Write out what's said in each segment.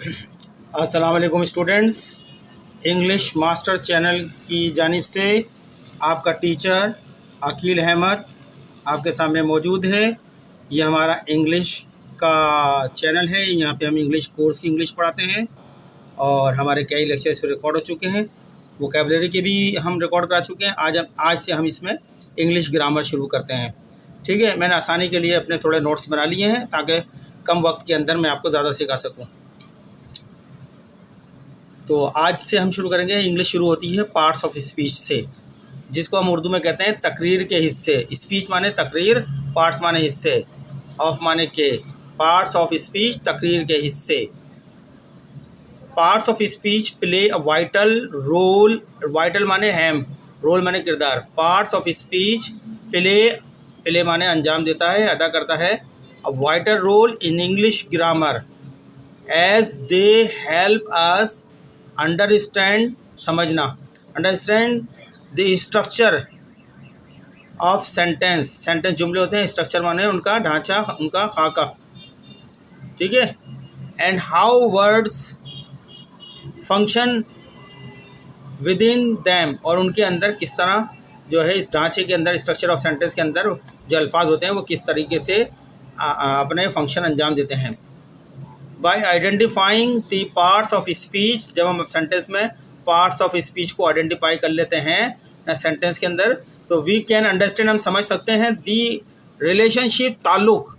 अस्सलाम वालेकुम students. English master channel की जानिब से आपका टीचर अकील अहमद आपके सामने मौजूद है। ये हमारा इंग्लिश का चैनल है। यहाँ पे हम इंग्लिश कोर्स की इंग्लिश पढ़ाते हैं और हमारे कई लेक्चर्स पे रिकॉर्ड हो चुके हैं। वोकैबुलरी के भी हम रिकॉर्ड करा चुके हैं। आज से हम इसमें इंग्लिश ग्रामर शुरू करते हैं। ठीक है, मैंने आसानी के लिए अपने थोड़े नोट्स बना लिए हैं ताकि कम वक्त के अंदर मैं आपको ज़्यादा सिखा सकूँ। तो आज से हम शुरू करेंगे। इंग्लिश शुरू होती है पार्ट्स ऑफ स्पीच से, जिसको हम उर्दू में कहते हैं तकरीर के हिस्से। स्पीच माने तकरीर, पार्ट्स माने हिस्से, ऑफ माने के। पार्ट्स ऑफ स्पीच तकरीर के हिस्से। Parts of speech play a vital role. Vital माने अहम, रोल माने किरदार। पार्ट्स ऑफ स्पीच प्ले माने अंजाम देता है, अदा करता है। A vital role in English grammar as they help us understand, समझना, understand the structure of sentence. Sentence जुमले होते हैं, स्ट्रक्चर माने उनका ढांचा, उनका खाका। ठीक है। And how words function within them, और उनके अंदर किस तरह जो है इस ढांचे के अंदर, स्ट्रक्चर ऑफ सेंटेंस के अंदर जो अल्फाज होते हैं वो किस तरीके से अपने फंक्शन अंजाम देते हैं। Bye identifying the parts of speech, जब हम सेंटेंस में पार्ट्स ऑफ स्पीच को आइडेंटिफाई कर लेते हैं ना सेंटेंस के अंदर, तो वी कैन अंडरस्टैंड, हम समझ सकते हैं दी रिलेशनशिप, ताल्लुक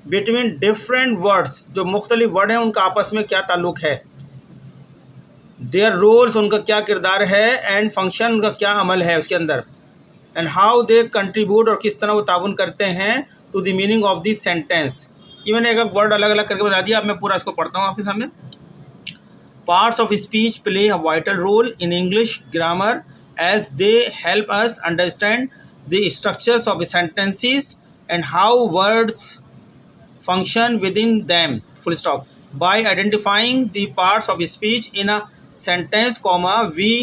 बिटवीन डिफरेंट वर्ड्स, जो मुख्तलिफ वर्ड हैं उनका आपस में क्या ताल्लुक है। देयर रोल्स, उनका क्या किरदार है। एंड फंक्शन, उनका क्या अमल है उसके अंदर। एंड हाउ दे कंट्रीब्यूट, और किस तरह वो ताउन करते हैं to the meaning of this sentence. ये मैंने एक वर्ड अलग अलग करके बता दिया। अब मैं पूरा इसको पढ़ता हूँ आपके सामने। Parts of speech play a vital role in English grammar as they help us understand the structures of sentences and how words function within them, full stop. By identifying the parts of speech in a sentence comma we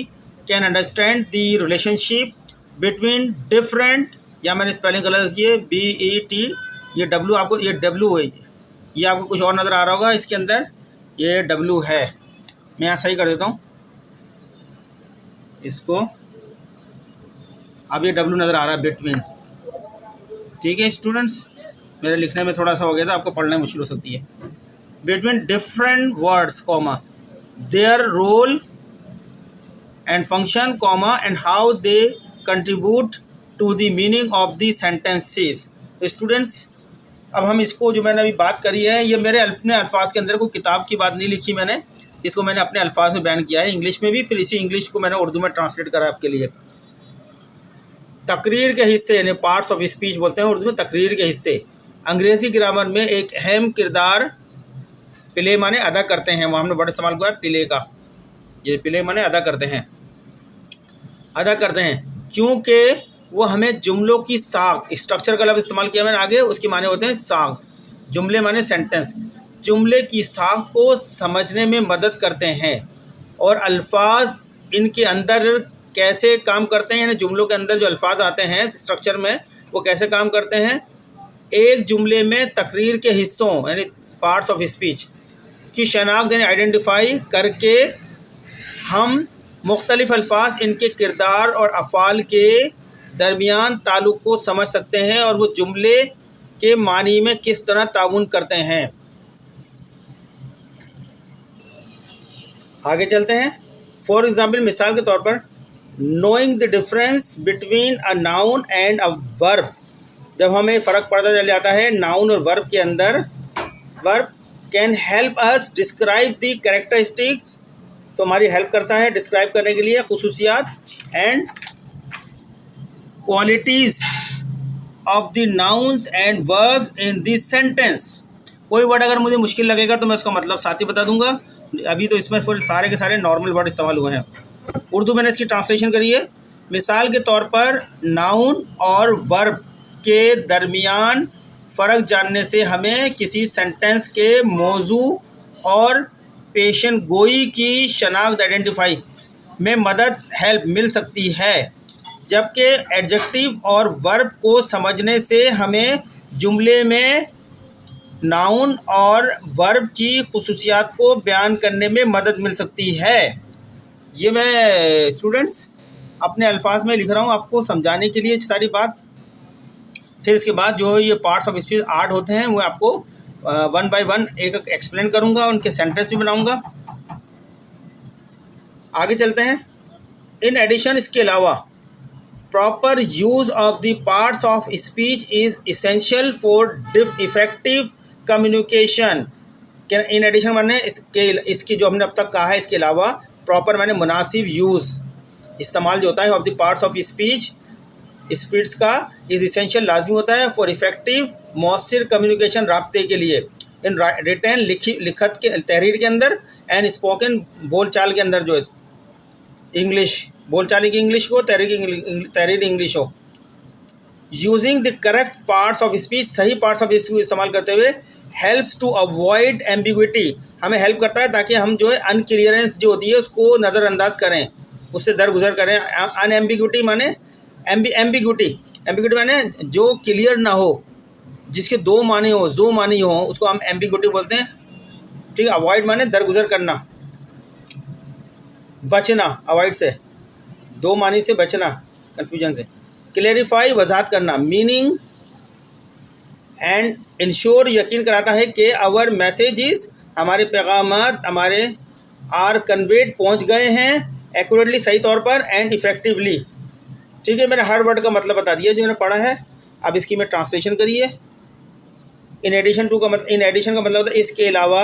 can understand the relationship between different, या मैंने spelling गलत की है, BET, ये W, आपको ये W है, ये आपको कुछ और नज़र आ रहा होगा इसके अंदर, ये डब्लू है। मैं यहाँ सही कर देता हूँ इसको। अब ये डब्लू नज़र आ रहा है बिटवीन। ठीक है स्टूडेंट्स, मेरे लिखने में थोड़ा सा हो गया था, आपको पढ़ने में मुश्किल हो सकती है। Between different words comma their role and function comma and how they contribute to the meaning of the sentences. तो स्टूडेंट्स, अब हम इसको जो मैंने अभी बात करी है, ये मेरे अपने अल्फाज के अंदर, कोई किताब की बात नहीं लिखी मैंने, इसको मैंने अपने अल्फाज में बयान किया है इंग्लिश में भी, फिर इसी इंग्लिश को मैंने उर्दू में ट्रांसलेट करा आपके लिए। तकरीर के हिस्से यानी पार्ट्स ऑफ स्पीच बोलते हैं उर्दू में, तकरीर के हिस्से। अंग्रेज़ी ग्रामर में एक अहम किरदार प्ले माने अदा करते हैं। वहाँ हमने बड़ा इस्तेमाल किया प्ले का, ये प्ले माने अदा करते हैं, अदा करते हैं, क्योंकि वो हमें जुमलों की साख, स्ट्रक्चर का लफ्ज़ इस्तेमाल किया मैंने आगे, उसके माने होते हैं साख। जुमले माने सेंटेंस, जुमले की साख को समझने में मदद करते हैं, और अल्फाज इनके अंदर कैसे काम करते हैं, यानी जुमलों के अंदर जो अल्फाज आते हैं स्ट्रक्चर में वो कैसे काम करते हैं। एक जुमले में तकरीर के हिस्सों यानी पार्ट्स ऑफ स्पीच की शनाख्त यानी आइडेंटिफाई करके हम मुख्तलिफ अल्फाज, इनके किरदार और अफ़ाल के दरमियान ताल्लुक़ को समझ सकते हैं और वो जुमले के मानी में किस तरह ताउन करते हैं। आगे चलते हैं। फॉर एग्ज़ाम्पल, मिसाल के तौर पर, knowing the difference between a noun and a verb, जब हमें फ़र्क पता चल जाता है नाउन और वर्ब के अंदर, verb can help us describe the characteristics, तो हमारी हेल्प करता है डिस्क्राइब करने के लिए खुसूसियात, and qualities of the nouns and verb in this sentence. कोई वर्ड अगर मुझे मुश्किल लगेगा तो मैं उसका मतलब साथ ही बता दूंगा। अभी तो इसमें सारे के सारे नॉर्मल वर्ड इस्तेमाल हुए हैं। उर्दू मैंने इसकी ट्रांसलेशन करी है। मिसाल के तौर पर, नाउन और वर्ब के दरमियान फ़र्क जानने से हमें किसी सेंटेंस के मौजू और पेशन गोई की शनाख्त आइडेंटिफाई में मदद, हेल्प मिल सकती है, जबकि एडजेक्टिव और वर्ब को समझने से हमें जुमले में नाउन और वर्ब की खुसूसियात को बयान करने में मदद मिल सकती है। ये मैं स्टूडेंट्स अपने अल्फाज में लिख रहा हूँ आपको समझाने के लिए सारी बात। फिर इसके बाद जो ये पार्ट्स ऑफ स्पीच 8 होते हैं वो आपको वन बाय वन एक एक एक्सप्लेन करूँगा, उनके सेंटेंस भी बनाऊँगा। आगे चलते हैं। इन एडिशन, इसके अलावा proper use of the parts of speech is essential for effective communication. In addition माने इसकी जो हमने अब तक कहा है, इसके अलावा प्रॉपर माने मुनासिब यूज़, इस्तेमाल जो होता है of the parts of speech का इज़ इसेंशियल, लाजमी होता है फॉर इफेक्टिव मौसर कम्युनिकेशन, राब्ते के लिए। इन रिटन, लिखत के तहरीर के अंदर, एंड स्पोकन बोलचाल के अंदर, जो है इंग्लिश बोलचाल की इंग्लिश हो, तहरीर इंग्लिश हो। Using the correct parts of speech, सही पार्ट्स ऑफ स्पीच को इस्तेमाल करते हुए, हेल्प्स टू अवॉइड एम्बिग्विटी, हमें हेल्प करता है ताकि हम जो है अनक्लियरेंस जो होती है उसको नज़रअंदाज करें, उससे दरगुजर करें। अनएम्बिग्विटी माने एम्बिग्विटी माने जो क्लियर ना हो, जिसके दो मानी हो, जो मानी हो, उसको हम एम्बिग्विटी बोलते हैं। ठीक है। अवॉइड माने दरगुजर करना, बचना, अवॉइड से दो मानी से बचना, कन्फ्यूजन से। क्लेरिफाई, वजाहत करना, मीनिंग एंड इंश्योर, यकीन कराता है कि आवर मैसेजेस, हमारे पैगामात हमारे आर कन्वेड, पहुंच गए हैं, एक्यूरेटली, सही तौर पर, एंड इफेक्टिवली। ठीक है, मैंने हर वर्ड का मतलब बता दिया जो मैंने पढ़ा है। अब इसकी मैं ट्रांसलेशन करिए। इन एडिशन का मतलब होता है इसके अलावा,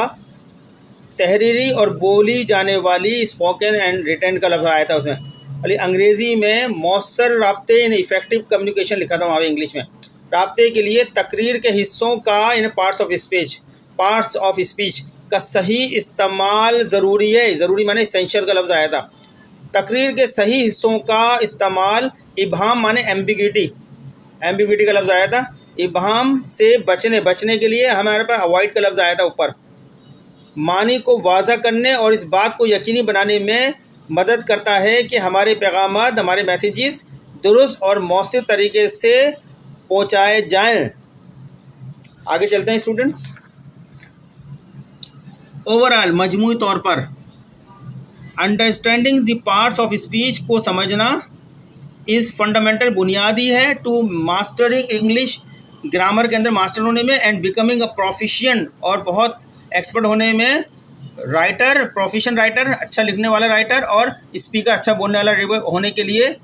तहरीरी और बोली जाने वाली, स्पोकन एंड रिटन का लफ्ज़ आया था उसमें, अली अंग्रेज़ी में मौसर राब्ते, इन इफेक्टिव कम्युनिकेशन लिखा था वहाँ पे इंग्लिश में। राब्ते के लिए तकरीर के हिस्सों का, इन पार्ट्स ऑफ स्पीच का सही इस्तेमाल ज़रूरी है। ज़रूरी माने इसेंशियल का लफ्ज़ आया था। तकरीर के सही हिस्सों का इस्तेमाल, इबहाम माने एम्बिग्विटी का लफ्ज़ आया था। इबहाम से बचने के लिए हमारे पास अवॉइड का लफ्ज़ आया था ऊपर। मानी को वाज़ा करने और इस बात को यकीनी बनाने में मदद करता है कि हमारे पैगामात, हमारे मैसेजेस दुरुस्त और मौसर तरीके से पहुँचाए जाएं। आगे चलते हैं स्टूडेंट्स। ओवरऑल, मजमूई तौर पर, understanding the parts of speech को समझना इज़ फंडामेंटल, बुनियादी है, टू मास्टरिंग इंग्लिश, ग्रामर के अंदर मास्टर होने में, एंड बिकमिंग अ प्रोफिशिएंट, और बहुत एक्सपर्ट होने में, प्रोफिशिएंट राइटर, अच्छा लिखने वाला राइटर, और स्पीकर, अच्छा बोलने वाला होने के लिए,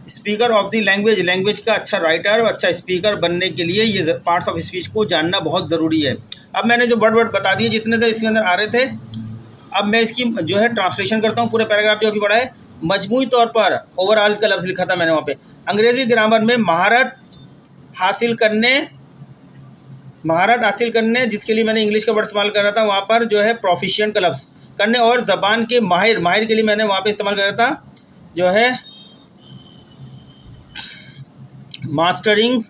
स्पीकर ऑफ द लैंग्वेज का अच्छा राइटर और अच्छा स्पीकर बनने के लिए ये पार्ट्स ऑफ स्पीच को जानना बहुत ज़रूरी है। अब मैंने जो वर्ड बता दिए जितने थे इसके अंदर आ रहे थे, अब मैं इसकी जो है ट्रांसलेशन करता हूँ। पूरे पैराग्राफ जो अभी पढ़ा है, मजमूई तौर पर, ओवरऑल का लफ्ज़ लिखा था मैंने वहाँ पे। अंग्रेज़ी ग्रामर में महारत हासिल करने जिसके लिए मैंने इंग्लिश का वर्ड इस्तेमाल कर रहा था, वहाँ पर जो है प्रोफिशिएंट का लफ्ज़ करने, और ज़बान के माहिर के लिए मैंने वहाँ पे इस्तेमाल कर रहा था जो है मास्टरिंग।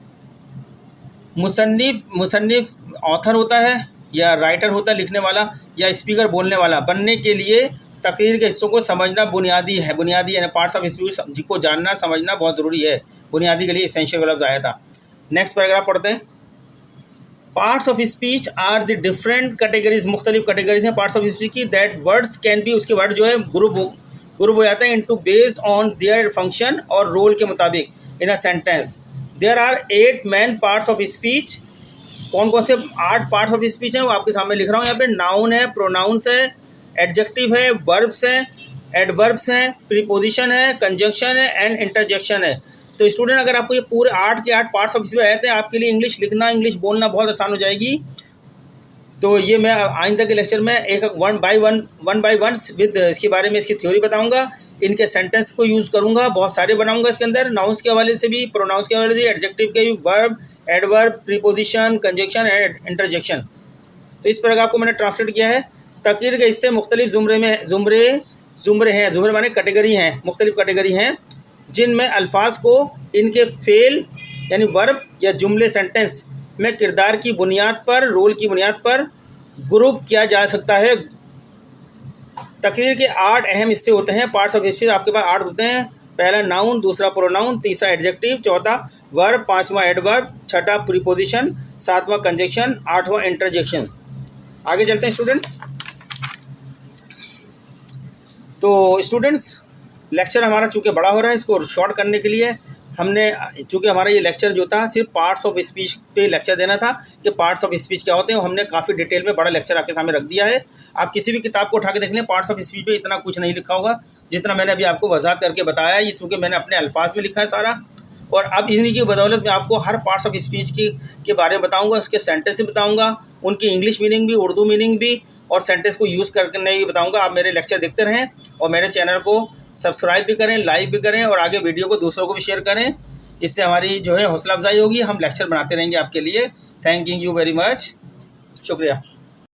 मुसन्निफ ऑथर होता है या राइटर होता है लिखने वाला, या स्पीकर बोलने वाला बनने के लिए तकरीर के हिस्सों को समझना बुनियादी यानी पार्ट्स ऑफ स्पीच जिसको जानना समझना बहुत ज़रूरी है। बुनियादी के लिए इसेंशियल लफ्ज़ आया था। नेक्स्ट पैराग्राफ पढ़ते हैं। Parts of speech are the different categories, मुख्तलिफ कैटेगरीज हैं पार्ट्स ऑफ स्पीच की। दैट वर्ड्स कैन बी, उसके वर्ड जो है ग्रुप हो जाते हैं into based on their function और रोल के मुताबिक in a sentence. There are 8 main parts of speech. कौन कौन से 8 पार्ट्स ऑफ स्पीच हैं वो आपके सामने लिख रहा हूँ यहाँ पे। नाउन है, प्रोनाउंस है, एडजेक्टिव है, वर्ब्स हैं, एडवर्ब्स हैं, प्रीपोजिशन है, कंजंक्शन है, एंड इंटरजेक्शन है। तो स्टूडेंट अगर आपको ये पूरे 8 के 8 पार्ट्स ऑफ स्पीच आते हैं, आपके लिए इंग्लिश लिखना, इंग्लिश बोलना बहुत आसान हो जाएगी। तो ये मैं आइंदा के लेक्चर में एक वन बाय वन विद इसके बारे में इसकी थ्योरी बताऊंगा। इनके सेंटेंस को यूज़ करूंगा, बहुत सारे बनाऊंगा इसके अंदर, नाउंस के हवाले से भी, प्रोनाउंस के हवाले से, एडजेक्टिव के भी, verb, adverb, preposition, conjunction and interjection. तो इस पैराग्राफ को मैंने ट्रांसलेट किया है। तकरीर के हिस्से मुख्तलिफ ज़ुमरे माने कैटेगरी हैं, मुख्तलिफ कैटेगरी हैं जिनमें अल्फाज को इनके फेल यानी वर्ब या जुमले सेंटेंस में किरदार की बुनियाद पर, रोल की बुनियाद पर ग्रुप किया जा सकता है। तकरीर के 8 अहम हिस्से होते हैं पार्ट्स ऑफ स्पीच। आपके पास 8 होते हैं। पहला नाउन, दूसरा प्रोनाउन, तीसरा एडजेक्टिव, चौथा वर्ब, 5वां एडवर्ब, 6ठा प्रीपोजिशन, 7वां कंजक्शन, 8वां इंटरजेक्शन। आगे चलते हैं स्टूडेंट्स। तो स्टूडेंट्स लेक्चर हमारा चूँकि बड़ा हो रहा है, इसको शॉर्ट करने के लिए हमने, चूँकि हमारा ये लेक्चर जो था सिर्फ पार्ट्स ऑफ स्पीच पे लेक्चर देना था कि पार्ट्स ऑफ स्पीच क्या होते हैं, हमने काफ़ी डिटेल में बड़ा लेक्चर आपके सामने रख दिया है। आप किसी भी किताब को उठा के देख लें, पार्ट्स ऑफ स्पीच पे इतना कुछ नहीं लिखा होगा जितना मैंने अभी आपको वजाहत करके बताया। ये चूँकि मैंने अपने अल्फाज में लिखा है सारा, और अब इन्हीं की बदौलत मैं आपको हर पार्ट्स ऑफ स्पीच के बारे में बताऊँगा, उसके सेंटेंस बताऊँगा, उनकी इंग्लिश मीनिंग भी, उर्दू मीनिंग भी, और सेंटेंस को यूज़ करके भी बताऊँगा। आप मेरे लेक्चर देखते रहें और मेरे चैनल को सब्सक्राइब भी करें, लाइक भी करें, और आगे वीडियो को दूसरों को भी शेयर करें। इससे हमारी जो है हौसला अफजाई होगी, हम लेक्चर बनाते रहेंगे आपके लिए। थैंक यू वेरी मच, शुक्रिया।